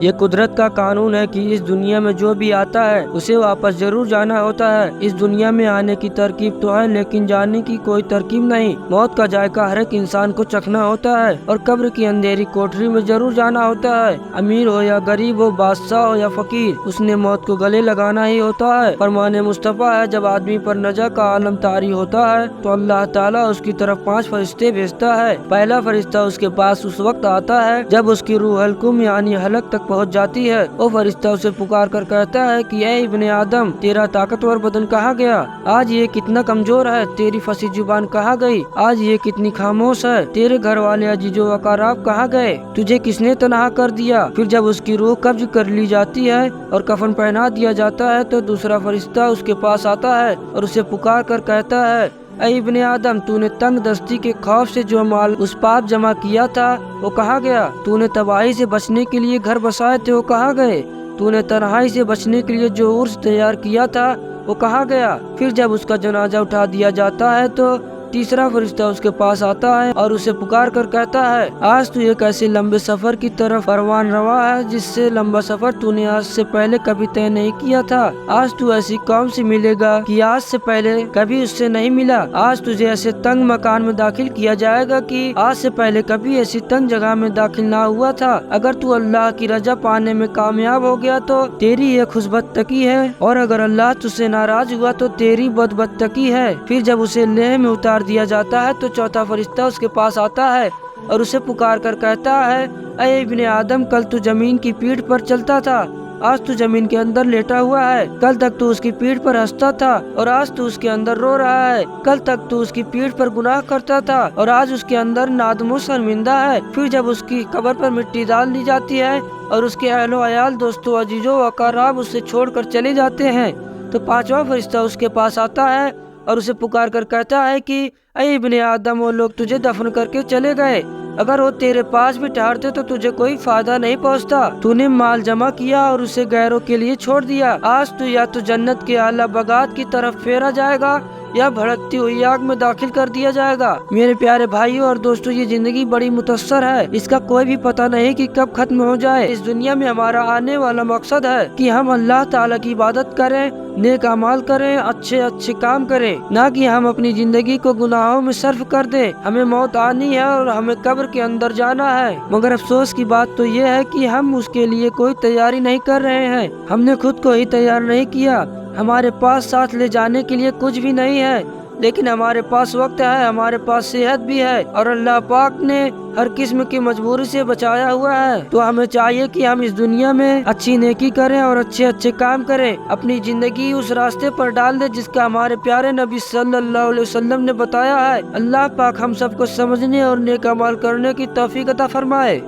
یہ قدرت کا قانون ہے کہ اس دنیا میں جو بھی آتا ہے اسے واپس ضرور جانا ہوتا ہے۔ اس دنیا میں آنے کی ترکیب تو ہے لیکن جانے کی کوئی ترکیب نہیں۔ موت کا ذائقہ ہر ایک انسان کو چکھنا ہوتا ہے اور قبر کی اندھیری کوٹری میں ضرور جانا ہوتا ہے۔ امیر ہو یا غریب ہو، بادشاہ ہو یا فقیر، اس نے موت کو گلے لگانا ہی ہوتا ہے۔ فرمان مصطفیٰ ہے، جب آدمی پر نجا کا عالم طاری ہوتا ہے تو اللہ تعالیٰ اس کی طرف 5 فرشتے بھیجتا ہے۔ پہلا فرشتہ اس کے پاس اس وقت آتا ہے جب اس کی روح حلقوم یعنی حلق تک پہنچ جاتی ہے۔ وہ فرشتہ اسے پکار کر کہتا ہے کہ اے ابن آدم، تیرا طاقتور بدن کہاں گیا؟ آج یہ کتنا کمزور ہے؟ تیری فصیح زبان کہاں گئی؟ آج یہ کتنی خاموش ہے؟ تیرے گھر والے عزیز و اقارب کہاں گئے؟ تجھے کس نے تنہا کر دیا؟ پھر جب اس کی روح قبض کر لی جاتی ہے اور کفن پہنا دیا جاتا ہے تو دوسرا فرشتہ اس کے پاس آتا ہے اور اسے پکار کر کہتا ہے اے ابن آدم، تو نے تنگ دستی کے خوف سے جو مال اس پاپ جمع کیا تھا وہ کہاں گیا؟ تو نے تباہی سے بچنے کے لیے گھر بسائے تھے وہ کہاں گئے؟ تو نے تنہائی سے بچنے کے لیے جو عرس تیار کیا تھا وہ کہاں گیا؟ پھر جب اس کا جنازہ اٹھا دیا جاتا ہے تو تیسرا فرشتہ اس کے پاس آتا ہے اور اسے پکار کر کہتا ہے آج تو ایک ایسے لمبے سفر کی طرف پروان روا ہے جس سے لمبا سفر تو نے آج سے پہلے کبھی طے نہیں کیا تھا۔ آج تو ایسی قوم سے ملے گا کہ آج سے پہلے کبھی اس سے نہیں ملا۔ آج تجھے ایسے تنگ مکان میں داخل کیا جائے گا کہ آج سے پہلے کبھی ایسی تنگ جگہ میں داخل نہ ہوا تھا۔ اگر تو اللہ کی رضا پانے میں کامیاب ہو گیا تو تیری یہ خوشبختگی ہے اور اگر اللہ تجھ سے ناراض ہوا تو تیری بدبختگی ہے۔ پھر جب اسے لیہ میں اتار دیا جاتا ہے تو چوتھا فرشتہ اس کے پاس آتا ہے اور اسے پکار کر کہتا ہے اے ابن آدم، کل تو زمین کی پیٹھ پر چلتا تھا، آج تو زمین کے اندر لیٹا ہوا ہے۔ کل تک تو اس کی پیٹھ پر ہنستا تھا اور آج تو اس کے اندر رو رہا ہے۔ کل تک تو اس کی پیٹھ پر گناہ کرتا تھا اور آج اس کے اندر نادم و شرمندہ ہے۔ پھر جب اس کی قبر پر مٹی ڈال دی جاتی ہے اور اس کے اہل و عیال، دوستوں، عزیزوں و اقارب اس سے چھوڑ کر چلے جاتے ہیں تو پانچواں فرشتہ اس کے پاس آتا ہے اور اسے پکار کر کہتا ہے کہ اے ابن آدم، وہ لوگ تجھے دفن کر کے چلے گئے، اگر وہ تیرے پاس بھی ٹھہرتے تو تجھے کوئی فائدہ نہیں پہنچتا۔ تو نے مال جمع کیا اور اسے غیروں کے لیے چھوڑ دیا۔ آج تو یا تو جنت کے اعلیٰ باغات کی طرف پھیرا جائے گا یا بھڑکتی ہوئی آگ میں داخل کر دیا جائے گا۔ میرے پیارے بھائیوں اور دوستوں، یہ زندگی بڑی مختصر ہے، اس کا کوئی بھی پتہ نہیں کہ کب ختم ہو جائے۔ اس دنیا میں ہمارا آنے والا مقصد ہے کہ ہم اللہ تعالیٰ کی عبادت کریں، نیک اعمال کریں، اچھے کام کریں، نہ کہ ہم اپنی زندگی کو گناہوں میں صرف کر دیں۔ ہمیں موت آنی ہے اور ہمیں قبر کے اندر جانا ہے، مگر افسوس کی بات تو یہ ہے کہ ہم اس کے لیے کوئی تیاری نہیں کر رہے ہیں۔ ہم نے خود کو ہی تیار نہیں کیا۔ ہمارے پاس ساتھ لے جانے کے لیے کچھ بھی نہیں ہے، لیکن ہمارے پاس وقت ہے، ہمارے پاس صحت بھی ہے اور اللہ پاک نے ہر قسم کی مجبوری سے بچایا ہوا ہے۔ تو ہمیں چاہیے کہ ہم اس دنیا میں اچھی نیکی کریں اور اچھے کام کریں، اپنی زندگی اس راستے پر ڈال دیں جس کا ہمارے پیارے نبی صلی اللہ علیہ وسلم نے بتایا ہے۔ اللہ پاک ہم سب کو سمجھنے اور نیک اعمال کرنے کی توفیق عطا فرمائے۔